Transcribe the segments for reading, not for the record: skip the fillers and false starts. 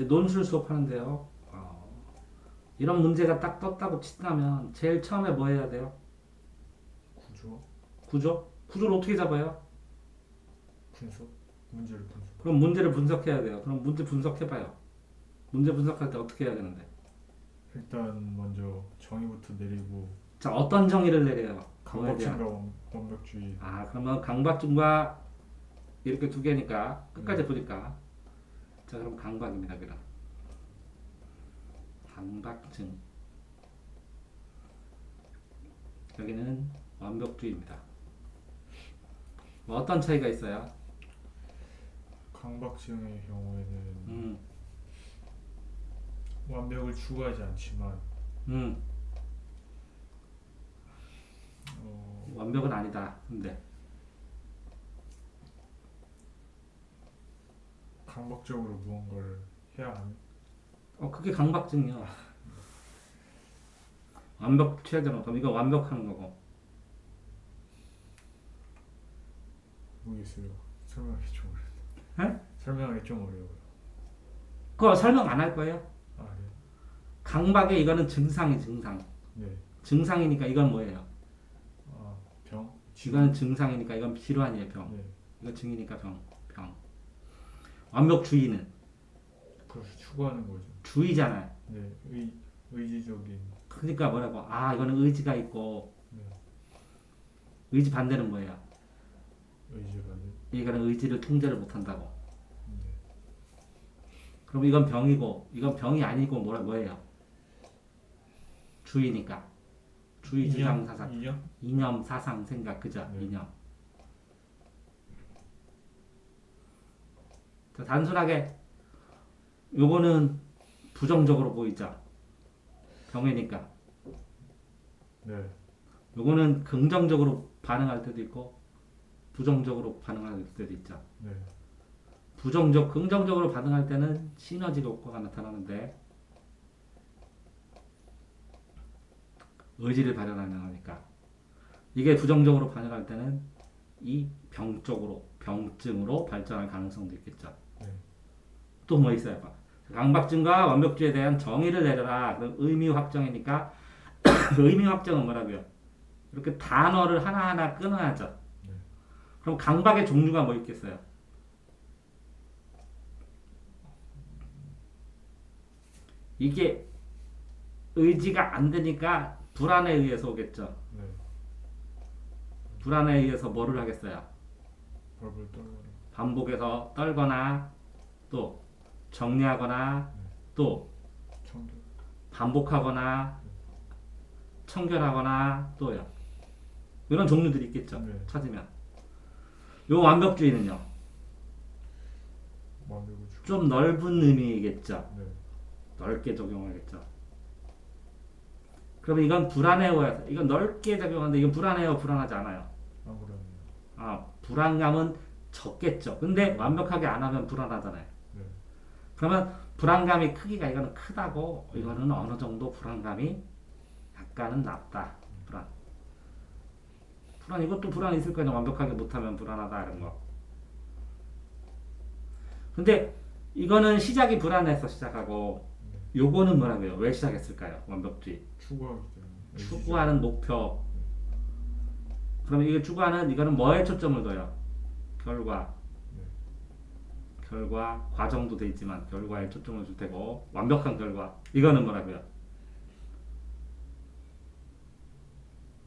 논술 수업하는데요. 이런 문제가 딱 떴다고 친다면 제일 처음에 뭐 해야 돼요? 구조, 구조? 구조를 어떻게 잡아요? 분석, 문제를 분석. 그럼 문제를 분석해야 돼요. 그럼 문제 분석해봐요. 문제 분석할 때 어떻게 해야 되는데? 일단 먼저 정의부터 내리고 자, 어떤 정의를 내려요? 뭐에 대한? 강박증과 완벽주의. 그러면 강박증과 이렇게 두 개니까 끝까지 네. 보니까. 자, 그럼 강박입니다. 그럼 강박증. 여기는 완벽주의입니다. 뭐 어떤 차이가 있어요? 강박증의 경우에는 음, 완벽을 추구하지 않지만 음, 어, 완벽은 아니다. 근데 강박적으로 무언가를 해야 하는. 그게 강박증이요. 완벽 취하자는 그럼 이거 완벽하는 거고. 모르겠어요. 설명하기 좀 어려워요. 에? 설명하기 좀 어려워요. 그거 설명 안 할 거예요? 아, 네. 강박의 이거는 증상이 증상. 네. 증상이니까 이건 뭐예요? 아, 병? 이거는 증상이니까 이건 질환이에요. 병. 네. 이거 증이니까 병. 병. 완벽주의는 그래서 추구하는 거죠. 주의잖아요. 네. 의지적인. 그러니까 뭐라고? 이거는 의지가 있고 네. 의지 반대는 뭐예요? 의지가는. 이거는 의지를 통제를 못한다고. 네. 그럼 이건 병이고 이건 병이 아니고 뭐예요? 주의니까. 주의 주장 사상. 이념? 이념 사상 생각 그죠? 네. 이념. 자, 단순하게 요거는 부정적으로 보이죠. 병이니까. 네. 요거는 긍정적으로 반응할 때도 있고 부정적으로 반응할 때도 있죠. 네. 긍정적으로 반응할 때는 시너지 효과가 나타나는데 의지를 발현하는 거니까. 이게 부정적으로 반응할 때는 이 병증으로 발전할 가능성도 있겠죠. 네. 또 뭐 있어요? 강박증과 완벽주의에 대한 정의를 내려라. 그럼 의미 확정이니까 의미 확정은 뭐라고요? 이렇게 단어를 하나하나 끊어야죠. 네. 그럼 강박의 종류가 뭐 있겠어요? 이게 의지가 안 되니까 불안에 의해서 오겠죠. 네. 불안에 의해서 뭐를 하겠어요? 벌벌 떨거나. 반복해서 떨거나 또 정리하거나 네. 또 청결. 반복하거나 청결하거나 또요. 이런 종류들이 있겠죠. 네. 찾으면. 요 완벽주의는요. 완벽을 추구. 좀 넓은 의미겠죠. 네. 넓게 적용하겠죠. 그러면 이건 불안해요. 이건 넓게 적용하는데 이건 불안해요. 불안하지 않아요. 아무래도. 불안감은 적겠죠. 근데 완벽하게 안 하면 불안하잖아요. 네. 그러면 불안감이 크기가 이거는 크다고 이거는 어느 정도 불안감이 약간은 낮다. 불안 이것도 불안 있을 거예요. 완벽하게 못하면 불안하다 이런 거. 근데 이거는 시작이 불안해서 시작하고 네. 요거는 뭐라고요? 왜 시작했을까요? 완벽주의. 추구하기 때문에. 추구하는 목표. 그러면 이게 추구하는 이거는 뭐에 초점을 둬요? 결과. 네. 결과 과정도 돼 있지만 결과에 초점을 줄 테고 완벽한 결과. 이거는 뭐라고요?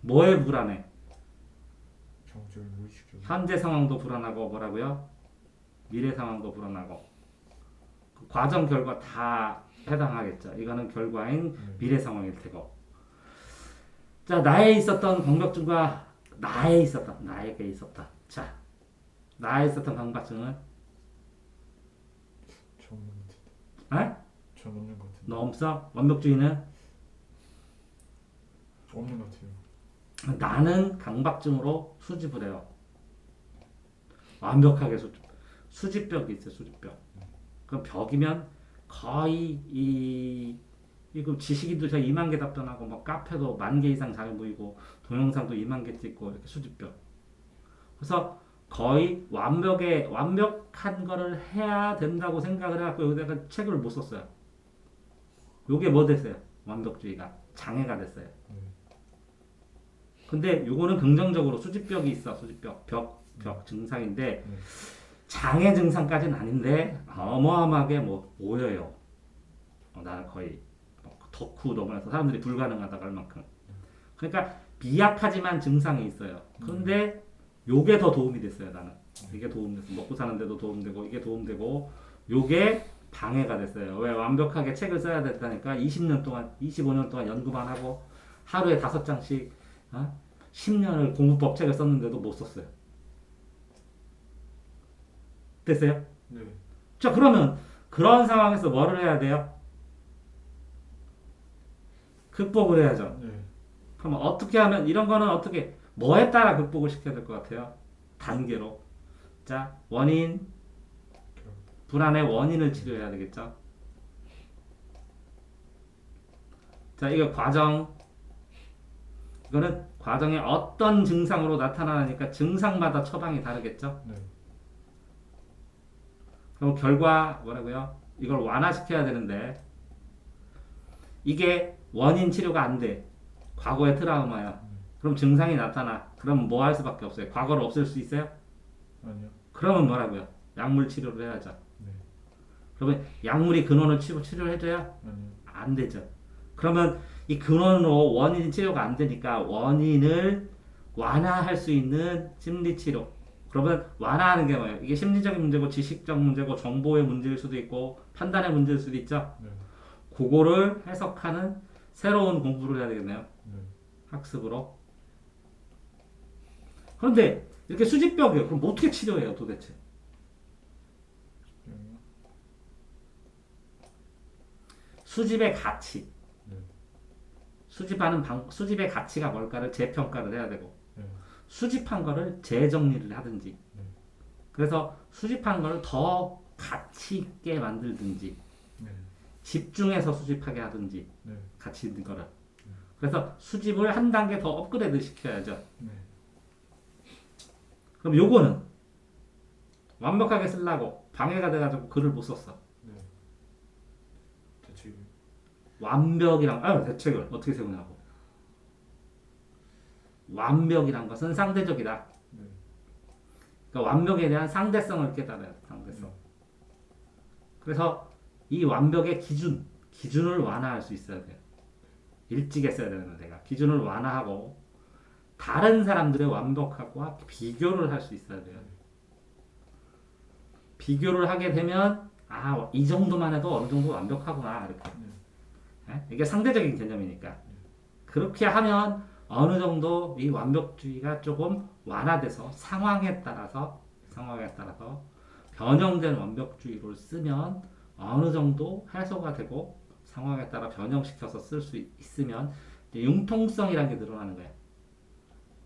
뭐에 불안해? 정적인 무의식적인. 현재 상황도 불안하고 뭐라고요? 미래 상황도 불안하고 그 과정 결과 다 해당하겠죠. 이거는 결과인 네. 미래 상황일 테고. 자, 나에 있었던 강박증과 나에게 있었다. 자, 나에 있었던 강박증은 전 없는 것 같은데. 에? 전 없는 것 같은데. 너 없어? 완벽주의는 없는 것 같아요. 나는 강박증으로 수집을 해요. 완벽하게 수집벽이 있어요. 수집벽. 그럼 벽이면 거의 이거 지식인도 제가 2만 개 답변하고 뭐 카페도 10,000개 이상 잘 모이고 동영상도 2만 개 찍고 이렇게 수집벽. 그래서 거의 완벽한 거를 해야 된다고 생각을 해갖고 여기다가 책을 못 썼어요. 요게 뭐 됐어요? 완벽주의가 장애가 됐어요. 근데 요거는 긍정적으로 수집벽이 있어. 수집벽, 벽 증상인데 장애 증상까지는 아닌데 어마어마하게 뭐 모여요. 나는 거의 덕후 넘어서 사람들이 불가능하다고 할 만큼. 그러니까 미약하지만 증상이 있어요. 그런데 요게 더 도움이 됐어요. 나는 이게 도움이 됐어. 먹고 사는데도 도움되고 이게 도움되고 요게 방해가 됐어요. 왜? 완벽하게 책을 써야 됐다니까 20년 동안 25년 동안 연구만 하고 하루에 5장씩 10년을 공부법 책을 썼는데도 못 썼어요. 됐어요? 네. 자, 그러면 그런 상황에서 뭐를 해야 돼요? 극복을 해야죠. 네. 그럼 어떻게 하면 이런 거는 어떻게 뭐에 따라 극복을 시켜야 될 것 같아요? 단계로. 자, 원인 불안의 원인을 치료해야 되겠죠. 자, 이거 과정. 이거는 과정에 어떤 증상으로 나타나니까 증상마다 처방이 다르겠죠. 네. 그럼 결과 뭐라고요? 이걸 완화시켜야 되는데 이게 원인 치료가 안 돼. 과거의 트라우마야. 그럼 증상이 나타나. 그럼 뭐 할 수밖에 없어요. 과거를 없앨 수 있어요? 아니요. 그러면 뭐라고요? 약물 치료를 해야죠. 네. 그러면 약물이 근원을 치료를 해줘야 아니요. 안 되죠. 그러면 이 근원으로 원인 치료가 안 되니까 원인을 완화할 수 있는 심리 치료. 그러면 완화하는 게 뭐예요? 이게 심리적인 문제고 지식적 문제고 정보의 문제일 수도 있고 판단의 문제일 수도 있죠. 네. 그거를 해석하는 새로운 공부를 해야 되겠네요. 네. 학습으로. 그런데 이렇게 수집벽이에요. 그럼 어떻게 치료해요 도대체? 그냥요? 수집의 가치. 네. 수집의 가치가 뭘까를 재평가를 해야 되고 네. 수집한 거를 재정리를 하든지 네. 그래서 수집한 걸 더 가치 있게 만들든지 네. 집중해서 수집하게 하든지 네. 가치 있는 거를 그래서 수집을 한 단계 더 업그레이드 시켜야죠. 네. 그럼 요거는 완벽하게 쓰려고 방해가 돼가지고 글을 못 썼어. 네. 대책이. 완벽이란 대책을 어떻게 세우냐고. 완벽이란 것은 상대적이다. 네. 그러니까 완벽에 대한 상대성을 깨달아야 돼. 상대성. 그래서 이 완벽의 기준을 완화할 수 있어야 돼요. 일찍 했어야 되는 내가 기준을 완화하고 다른 사람들의 완벽함과 비교를 할 수 있어야 돼요. 비교를 하게 되면 이 정도만 해도 어느 정도 완벽하구나 이렇게. 이게 상대적인 개념이니까 그렇게 하면 어느 정도 이 완벽주의가 조금 완화돼서 상황에 따라서 변형된 완벽주의를 쓰면 어느 정도 해소가 되고 상황에 따라 변형시켜서 쓸 수 있으면 융통성이라는 게 늘어나는 거예요.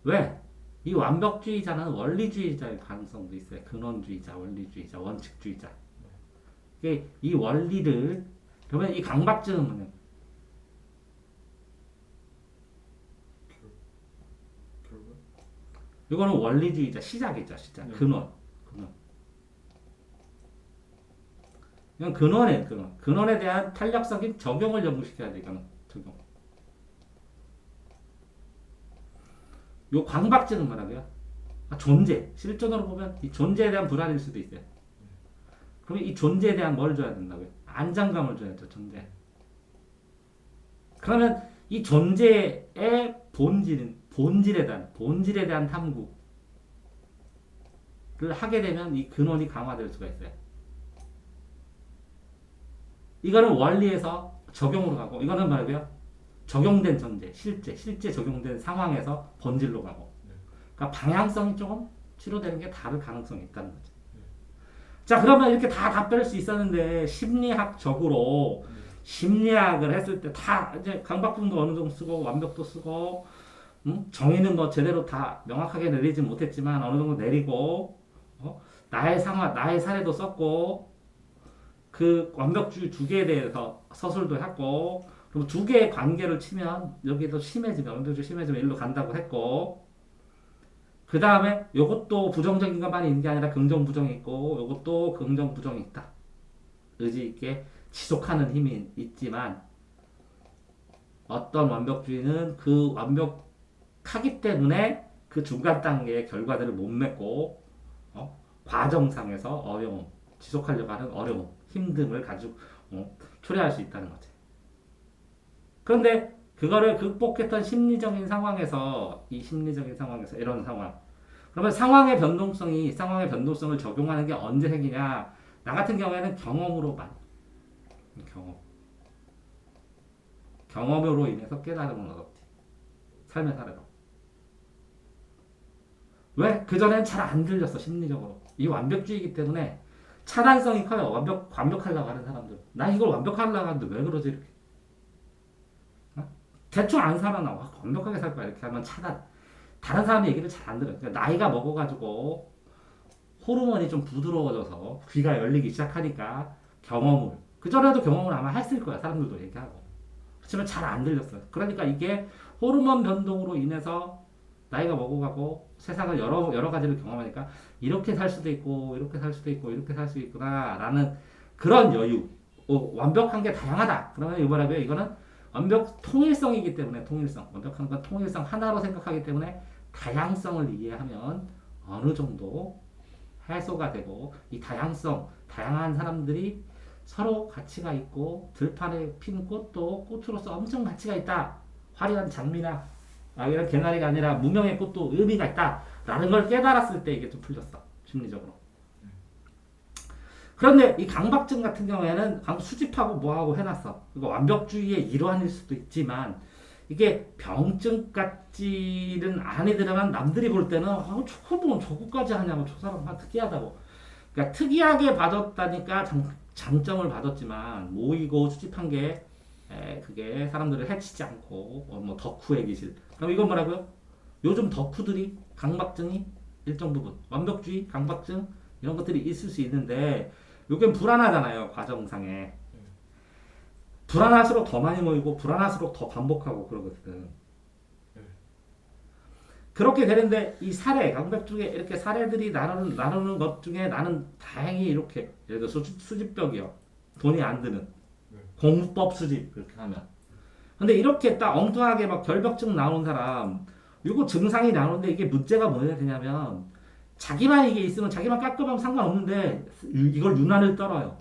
왜? 이 완벽주의자는 원리주의자일 가능성도 있어요. 근원주의자, 원리주의자, 원칙주의자. 이 원리를 그러면 이 강박증은 뭐냐면 결과? 이거는 원리주의자 시작이죠. 시작. 네. 근원. 이건 근원이에요. 근원에 대한 탄력적인 적용을 연구시켜야 돼. 이거는 적용. 요 강박증은 뭐라고요? 존재. 실존으로 보면 이 존재에 대한 불안일 수도 있어요. 그러면 이 존재에 대한 뭘 줘야 된다고요? 안정감을 줘야죠. 존재. 그러면 이 존재의 본질에 대한 탐구를 하게 되면 이 근원이 강화될 수가 있어요. 이거는 원리에서 적용으로 가고 이거는 뭐라고요? 적용된 존재, 실제 적용된 상황에서 본질로 가고 그러니까 방향성이 조금 치료되는 게 다를 가능성이 있다는 거죠. 자, 그러면 이렇게 다 답변할 수 있었는데 심리학적으로 심리학을 했을 때 다 이제 강박증도 어느 정도 쓰고 완벽도 쓰고 정의는 뭐 제대로 다 명확하게 내리지 못했지만 어느 정도 내리고 나의 사례도 썼고 그 완벽주의 두 개에 대해서 서술도 했고 그럼 두 개의 관계를 치면 여기도 심해지면 어느 정도 심해지면 일로 간다고 했고 그 다음에 요것도 부정적인 것만 있는 게 아니라 긍정 부정이 있고 요것도 긍정 부정이 있다. 의지 있게 지속하는 힘이 있지만 어떤 완벽주의는 그 완벽하기 때문에 그 중간 단계의 결과들을 못 맺고 과정상에서 어려움, 지속하려고 하는 어려움, 힘듦을 가지고 초래할 수 있다는 거지. 그런데 그거를 극복했던 심리적인 상황에서 이런 상황. 그러면 상황의 변동성을 적용하는 게 언제 생기냐? 나 같은 경우에는 경험으로만. 경험으로 인해서 깨달음을 얻었지. 삶의 사례로. 왜? 그전엔 잘 안 들렸어, 심리적으로. 이 완벽주의이기 때문에 차단성이 커요. 완벽하려고 하는 사람들. 나 이걸 완벽하려고 하는데 왜 그러지, 이렇게. 대충 안 살아나와. 완벽하게 살 거야. 이렇게 하면 차단. 다른 사람 얘기를 잘 안 들어요. 그러니까 나이가 먹어가지고 호르몬이 좀 부드러워져서 귀가 열리기 시작하니까 경험을. 그전에도 경험을 아마 했을 거야. 사람들도 얘기하고. 그렇지만 잘 안 들렸어요. 그러니까 이게 호르몬 변동으로 인해서 나이가 먹어가고 세상을 여러 가지를 경험하니까 이렇게 살 수도 있고 이렇게 살 수도 있고 이렇게 살 수 있구나라는 그런 여유. 완벽한 게 다양하다. 그러면 이거라고요. 이거는 완벽 통일성이기 때문에 완벽한 건 통일성 하나로 생각하기 때문에 다양성을 이해하면 어느 정도 해소가 되고 이 다양한 사람들이 서로 가치가 있고 들판에 핀 꽃도 꽃으로서 엄청 가치가 있다. 화려한 장미나 이런 개나리가 아니라 무명의 꽃도 의미가 있다라는 걸 깨달았을 때 이게 좀 풀렸어. 심리적으로. 그런데 이 강박증 같은 경우에는 수집하고 뭐하고 해놨어. 이거 완벽주의의 일환일 수도 있지만 이게 병증 같지는 아니더라만 남들이 볼 때는 저거까지 하냐고 저 사람 특이하다고. 그러니까 특이하게 봐줬다니까 장점을 받았지만 모이고 수집한 게 그게 사람들을 해치지 않고 뭐 덕후의 기질. 그럼 이건 뭐라고요? 요즘 덕후들이 강박증이 일정 부분 완벽주의, 강박증 이런 것들이 있을 수 있는데 요게 불안하잖아요. 과정상에. 불안할수록 더 많이 모이고 불안할수록 더 반복하고 그러거든. 그렇게 되는데 이 사례, 강백 중에 이렇게 사례들이 나누는 것 중에 나는 다행히 이렇게 예를 들어 수집벽이요. 돈이 안 드는 공법 수집 그렇게 하면. 근데 이렇게 딱 엉뚱하게 막 결벽증 나오는 사람 이거 증상이 나오는데 이게 문제가 뭐냐 되냐면 자기만 이게 있으면 자기만 깔끔하면 상관없는데 이걸 유난을 떨어요.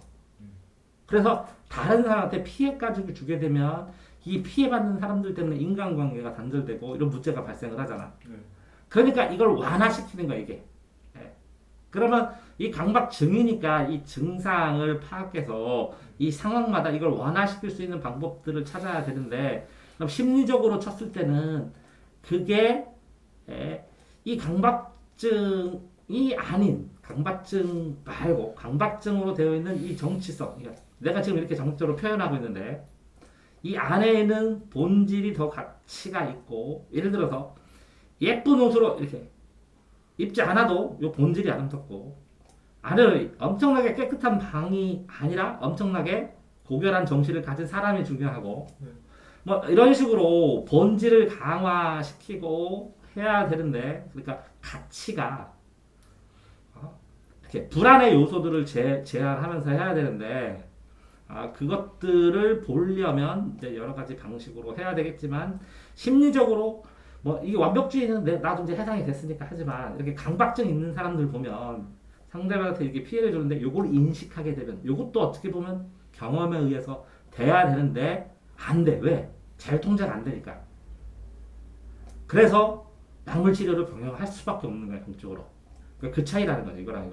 그래서 다른 사람한테 피해까지 주게 되면 이 피해받는 사람들 때문에 인간관계가 단절되고 이런 문제가 발생을 하잖아. 그러니까 이걸 완화시키는 거야 이게. 그러면 이 강박증이니까 이 증상을 파악해서 이 상황마다 이걸 완화시킬 수 있는 방법들을 찾아야 되는데 그럼 심리적으로 쳤을 때는 그게 이 강박증이 아닌 강박증 말고 강박증으로 되어 있는 이 정치성 내가 지금 이렇게 정적으로 표현하고 있는데 이 안에는 본질이 더 가치가 있고 예를 들어서 예쁜 옷으로 이렇게 입지 않아도 요 본질이 아름답고 안에 엄청나게 깨끗한 방이 아니라 엄청나게 고결한 정신을 가진 사람이 중요하고 뭐 이런 식으로 본질을 강화시키고 해야 되는데 그러니까 가치가 이렇게 불안의 요소들을 제한하면서 해야 되는데 그것들을 보려면 이제 여러 가지 방식으로 해야 되겠지만 심리적으로 뭐 이게 완벽주의는 나도 이제 해상이 됐으니까 하지만 이렇게 강박증 있는 사람들 보면 상대방한테 이렇게 피해를 주는데 요걸 인식하게 되면 요것도 어떻게 보면 경험에 의해서 돼야 되는데 안 돼. 왜? 잘 통제가 안 되니까. 그래서 약물 치료를 병행할 수밖에 없는 거야, 공적으로. 그러니까 그 차이라는 거죠, 이거랑.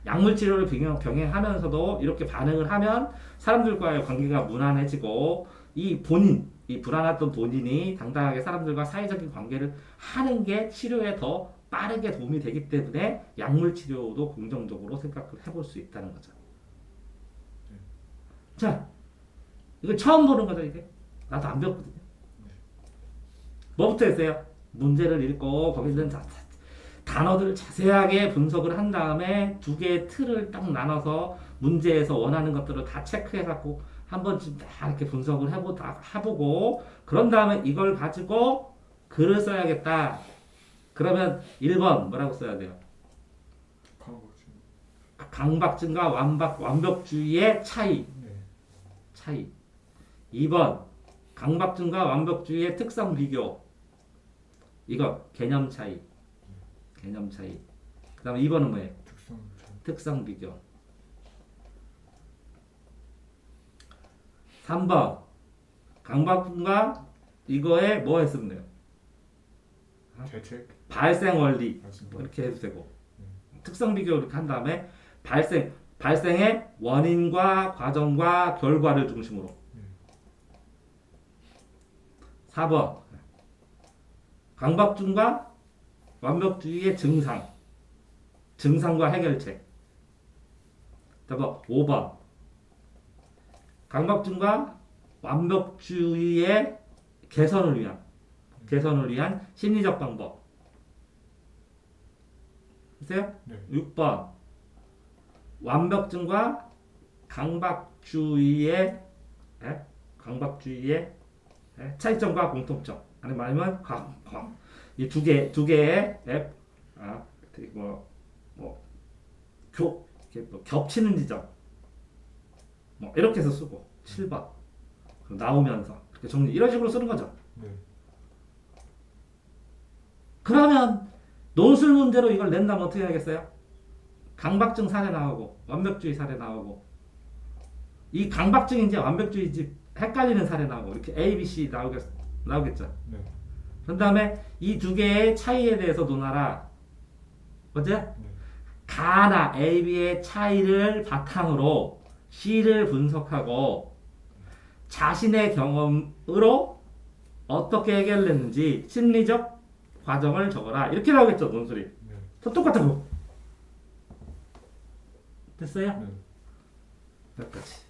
약물 치료를 병행하면서도 이렇게 반응을 하면 사람들과의 관계가 무난해지고 이 불안했던 본인이 당당하게 사람들과 사회적인 관계를 하는 게 치료에 더 빠르게 도움이 되기 때문에 약물 치료도 긍정적으로 생각을 해볼 수 있다는 거죠. 자, 이거 처음 보는 거죠, 이게. 나도 안 배웠거든요. 뭐부터 했어요? 문제를 읽고 거기에 있는 단어들을 자세하게 분석을 한 다음에 두 개의 틀을 딱 나눠서 문제에서 원하는 것들을 다 체크해갖고 한 번쯤 다 이렇게 분석을 해보고 그런 다음에 이걸 가지고 글을 써야겠다. 그러면 1번 뭐라고 써야 돼요? 강박증. 강박증과 완벽주의의 차이. 네. 차이. 2번 강박증과 완벽주의의 특성 비교. 이거 개념 차이. 개념 차이. 그 다음에 2번은 뭐예요? 특성. 특성 비교. 3번 강박증과 이거에 뭐 했으면 돼요? 대책. 발생 원리. 맞습니다. 이렇게 해도 되고 특성 비교 이렇게 한 다음에 발생의 원인과 과정과 결과를 중심으로. 4번 강박증과 완벽주의의 증상과 해결책. 그다음 5번 강박증과 완벽주의의 개선을 위한 심리적 방법. 됐어요? 네. 6번 완벽증과 강박주의의 차이점과 공통점. 아니 말하면 이 두 개의 겹치는 지점. 뭐 이렇게 해서 쓰고 7번 나오면서 이렇게 정리 이런 식으로 쓰는 거죠. 네. 그러면 논술 문제로 이걸 낸다면 어떻게 하겠어요? 강박증 사례 나오고 완벽주의 사례 나오고 이 강박증인지 완벽주의인지 헷갈리는 사례 나오고 이렇게 A, B, C 나오겠죠. 네. 그 다음에 이 두 개의 차이에 대해서 논하라. 어째? 네. 가나 A, B의 차이를 바탕으로 C를 분석하고 자신의 경험으로 어떻게 해결했는지 심리적 과정을 적어라. 이렇게 나오겠죠, 논술이. 네. 똑같다고. 됐어요? 네. 여기까지.